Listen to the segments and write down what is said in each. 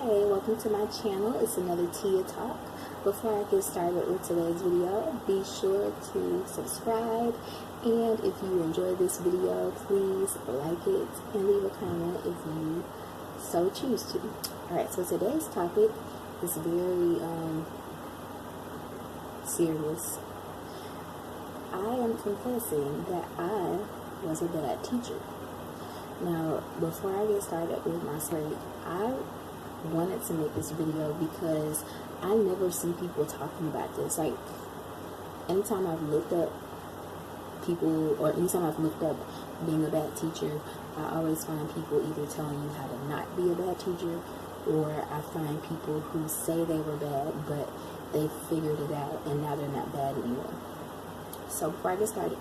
Hey, welcome to my channel. It's another Tia Talk. Before I get started with today's video, be sure to subscribe, and if you enjoy this video, please like it and leave a comment if you so choose to. Alright, so today's topic is very serious. I am confessing that I was a bad teacher. Now, before I get started with my story, I wanted to make this video because I never see people talking about this. Like, anytime I've looked up people, or anytime I've looked up being a bad teacher, I always find people either telling you how to not be a bad teacher, or I find people who say they were bad, but they figured it out and now they're not bad anymore. So before I get started,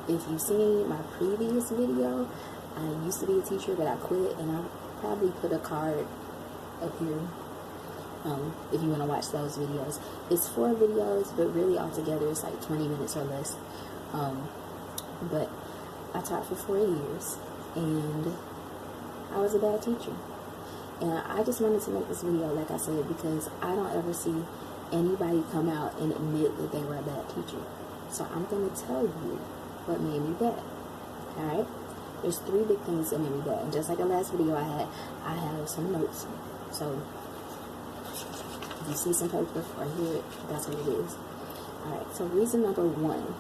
if you've seen my previous video, I used to be a teacher, but I quit, and I'll probably put a card up here if you want to watch those videos. It's 4 videos, but really altogether it's like 20 minutes or less. But I taught for 4 years, and I was a bad teacher. And I just wanted to make this video, like I said, because I don't ever see anybody come out and admit that they were a bad teacher. So I'm going to tell you what made me bad. Alright? There's 3 big things that made me bad. And just like the last video I have some notes. So if you see some paper or hear it, that's what it is. Alright, so reason number 1,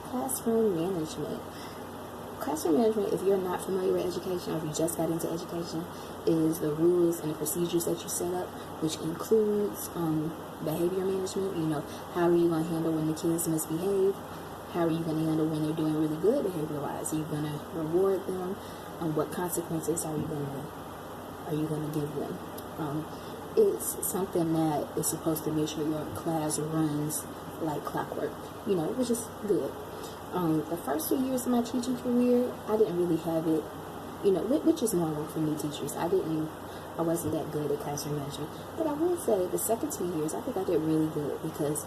classroom management. Classroom management, if you're not familiar with education, or if you just got into education, is the rules and the procedures that you set up, which includes behavior management. You know, how are you going to handle when the kids misbehave? How are you going to handle when they're doing really good behavior-wise? Are you going to reward them? What consequences are you going to give them? It's something that is supposed to make sure your class runs like clockwork, you know, which is good. The first few years of my teaching career, I didn't really have it, you know, which is normal for new teachers. I wasn't that good at classroom management. But I will say the second 2 years, I think I did really good, because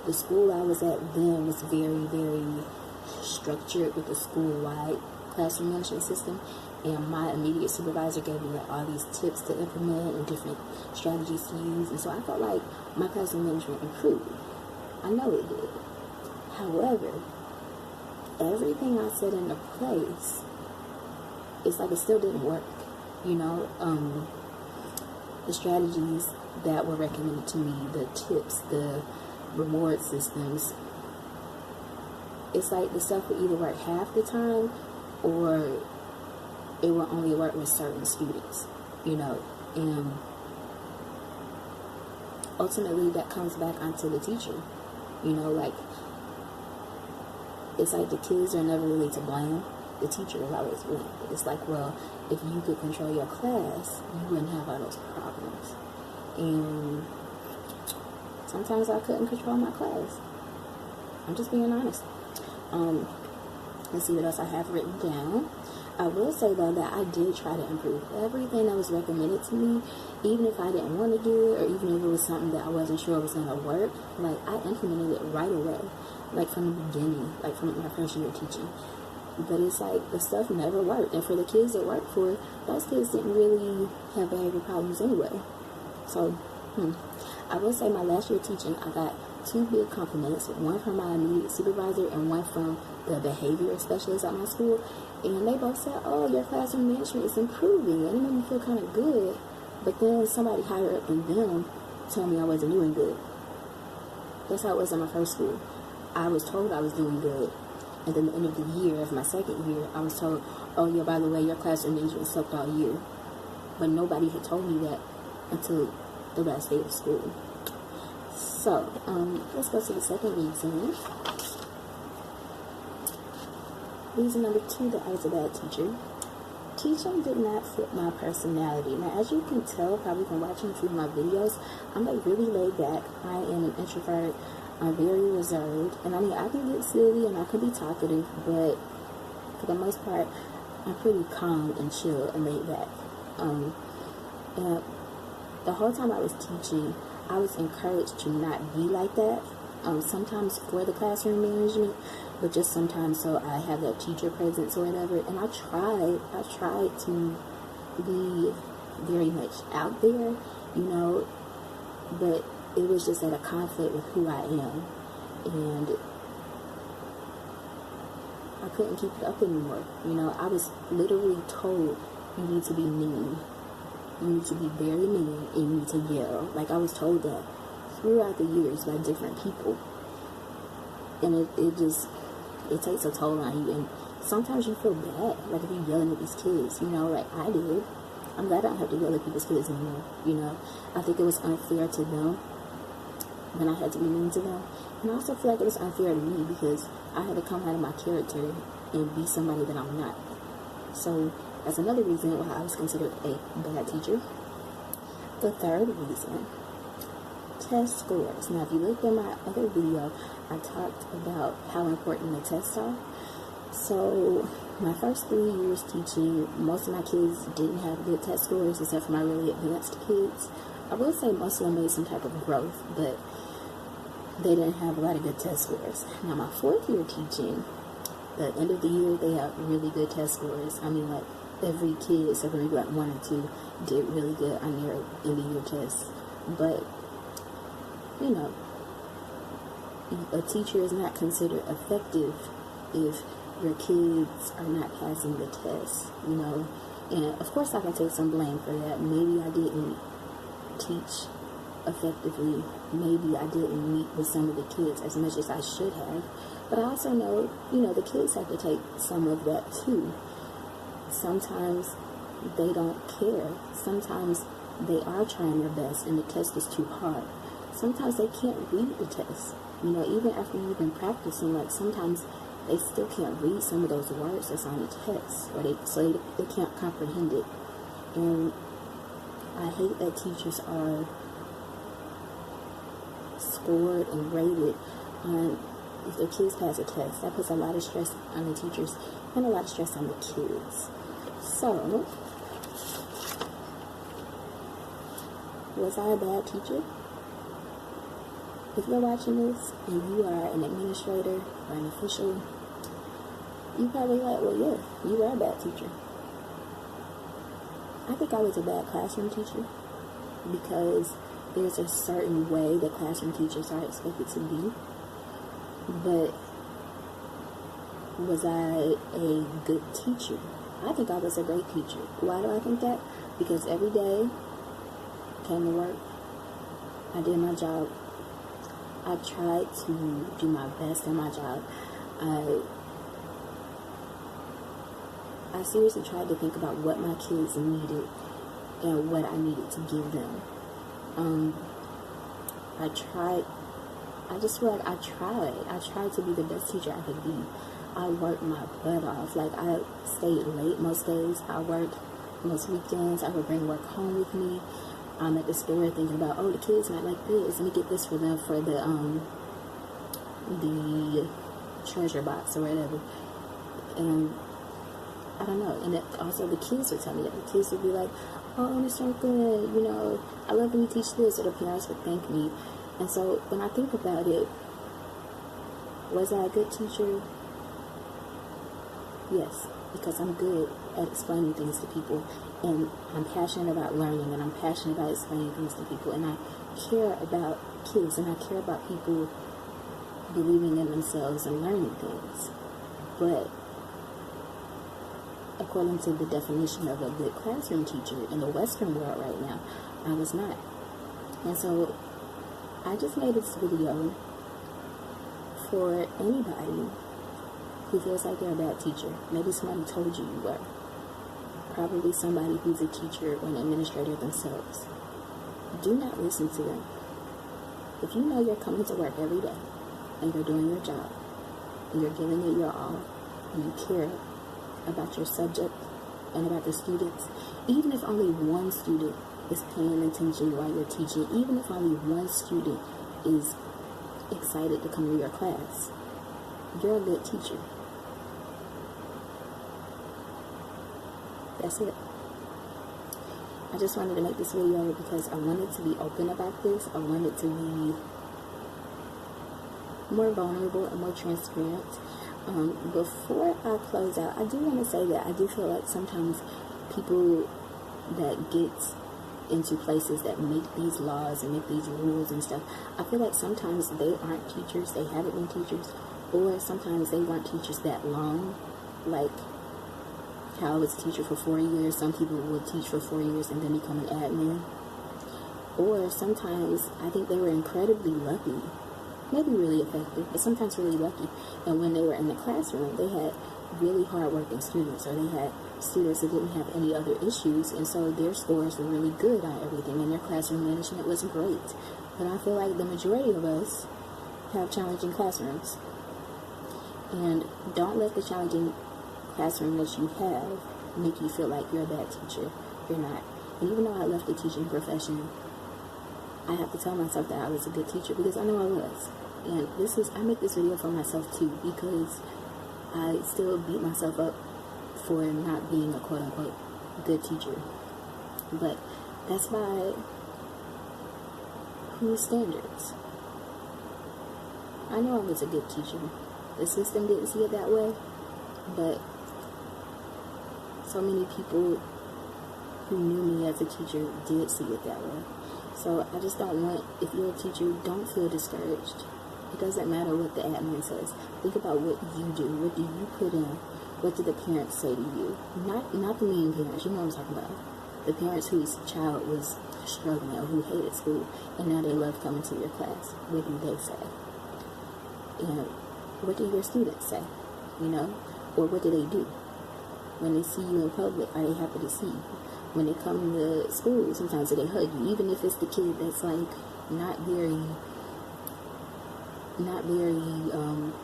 the school I was at then was very, very structured with the school-wide classroom management system. And my immediate supervisor gave me like all these tips to implement and different strategies to use. And so I felt like my classroom management improved. I know it did. However, everything I set into place, it's like it still didn't work. You know, the strategies that were recommended to me, the tips, the reward systems, it's like the stuff would either work half the time, or it will only work with certain students, you know. And ultimately that comes back onto the teacher, you know. Like, it's like the kids are never really to blame. The teacher is always blamed. It's like, well, if you could control your class, you wouldn't have all those problems. And sometimes I couldn't control my class. I'm just being honest. Let's see what else I have written down. I will say, though, that I did try to improve everything that was recommended to me, even if I didn't want to do it, or even if it was something that I wasn't sure was going to work. Like, I implemented it right away, like from the beginning, like from my first year of teaching. But it's like the stuff never worked, and for the kids it worked for, those kids didn't really have behavior problems anyway. So, I will say my last year of teaching, I got 2 big compliments, one from my immediate supervisor and one from the behavior specialist at my school. And they both said, oh, your classroom management is improving. And it made me feel kind of good. But then somebody higher up than them told me I wasn't doing good. That's how it was in my first school. I was told I was doing good. And then at the end of the year, of my second year, I was told, oh, yeah, by the way, your classroom management sucked all year. But nobody had told me that until the last day of school. So, let's go to the second reason. Reason number 2 that I was a bad teacher. Teaching did not fit my personality. Now, as you can tell, probably from watching a few of my videos, I'm like really laid back. I am an introvert. I'm very reserved. And I mean, I can get silly and I can be talkative, but for the most part, I'm pretty calm and chill and laid back. And the whole time I was teaching, I was encouraged to not be like that. Sometimes for the classroom management, but just sometimes so I have that teacher presence or whatever. And I tried to be very much out there, you know, but it was just at a conflict with who I am, and I couldn't keep it up anymore. You know, I was literally told, you need to be mean. You need to be very mean, and you need to yell. Like, I was told that throughout the years by different people. And it takes a toll on you. And sometimes you feel bad, like if you're yelling at these kids, you know, like I did. I'm glad I don't have to yell at people's kids anymore, you know. I think it was unfair to them when I had to be mean to them. And I also feel like it was unfair to me because I had to come out of my character and be somebody that I'm not. So that's another reason why I was considered a bad teacher. The third reason, test scores. Now, if you look at my other video, I talked about how important the tests are. So my first 3 years teaching, most of my kids didn't have good test scores except for my really advanced kids. I will say most of them made some type of growth, but they didn't have a lot of good test scores. Now, my 4th year teaching, the end of the year, they had really good test scores. I mean, like, every kid, except for maybe like 1 or 2, did really good on their end of year tests. But, you know, a teacher is not considered effective if your kids are not passing the test, you know. And, of course, I can take some blame for that. Maybe I didn't teach effectively. Maybe I didn't meet with some of the kids as much as I should have. But I also know, you know, the kids have to take some of that too. Sometimes they don't care. Sometimes they are trying their best and the test is too hard. Sometimes they can't read the test. You know, even after you've been practicing, like sometimes they still can't read some of those words that's on the test, or they can't comprehend it. And I hate that teachers are scored and rated on if the kids pass a test. That puts a lot of stress on the teachers and a lot of stress on the kids. So, was I a bad teacher? If you're watching this and you are an administrator or an official, you probably like, well, yeah, you were a bad teacher. I think I was a bad classroom teacher because there's a certain way that classroom teachers are expected to be. But was I a good teacher? I think I was a great teacher. Why do I think that? Because every day I came to work, I did my job. I tried to do my best at my job. I seriously tried to think about what my kids needed and what I needed to give them. I just feel like I tried to be the best teacher I could be. I worked my butt off. Like, I stayed late most days. I worked most weekends. I would bring work home with me. I'm at the store thinking about, oh, the kids might like this. Let me get this for them for the treasure box or whatever. And I don't know. And also the kids would tell me that. The kids would be like, oh, Miss Franklin, you know, I love when you teach this. Or the parents would thank me. And so when I think about it, was I a good teacher? Yes, because I'm good at explaining things to people, and I'm passionate about learning, and I'm passionate about explaining things to people, and I care about kids, and I care about people believing in themselves and learning things. But according to the definition of a good classroom teacher in the Western world right now, I was not. And so I just made this video for anybody who feels like they're a bad teacher. Maybe somebody told you you were. Probably somebody who's a teacher or an administrator themselves. Do not listen to them. If you know you're coming to work every day and you're doing your job and you're giving it your all and you care about your subject and about the students, even if only one student is paying attention while you're teaching, even if only one student is excited to come to your class, you're a good teacher. That's it. I just wanted to make this video because I wanted to be open about this. I wanted to be more vulnerable and more transparent. Before I close out, I do want to say that I do feel like sometimes people that gets into places that make these laws and make these rules and stuff, I feel like sometimes they aren't teachers, they haven't been teachers, or sometimes they weren't teachers that long. Like how I was a teacher for 4 years, some people will teach for 4 years and then become an admin. Or sometimes I think they were incredibly lucky, maybe really effective, but sometimes really lucky. And when they were in the classroom, they had really hardworking students, or they had students that didn't have any other issues, and so their scores were really good on everything, and their classroom management was great. But I feel like the majority of us have challenging classrooms. And don't let the challenging classroom that you have make you feel like you're a bad teacher. You're not. And even though I left the teaching profession, I have to tell myself that I was a good teacher, because I know I was. And I make this video for myself too, because I still beat myself up for not being a quote-unquote good teacher. But that's by whose standards? I know I was a good teacher. The system didn't see it that way, but so many people who knew me as a teacher did see it that way. So I just don't want, if you're a teacher, don't feel discouraged. It doesn't matter what the admin says. Think about what you do. What do you put in? What do the parents say to you? Not the mean parents, you know what I'm talking about. The parents whose child was struggling or who hated school, and now they love coming to your class. What do they say? And what do your students say? You know? Or what do they do? When they see you in public, are they happy to see you? When they come to school, sometimes they hug you, even if it's the kid that's like not very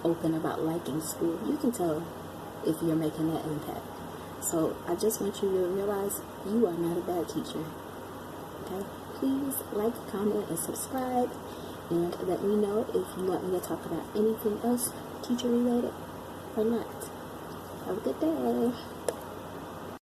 open about liking school. You can tell if you're making that impact. So I just want you to realize you are not a bad teacher. Okay? Please like, comment, and subscribe, and let me know if you want me to talk about anything else teacher related or not. Have a good day.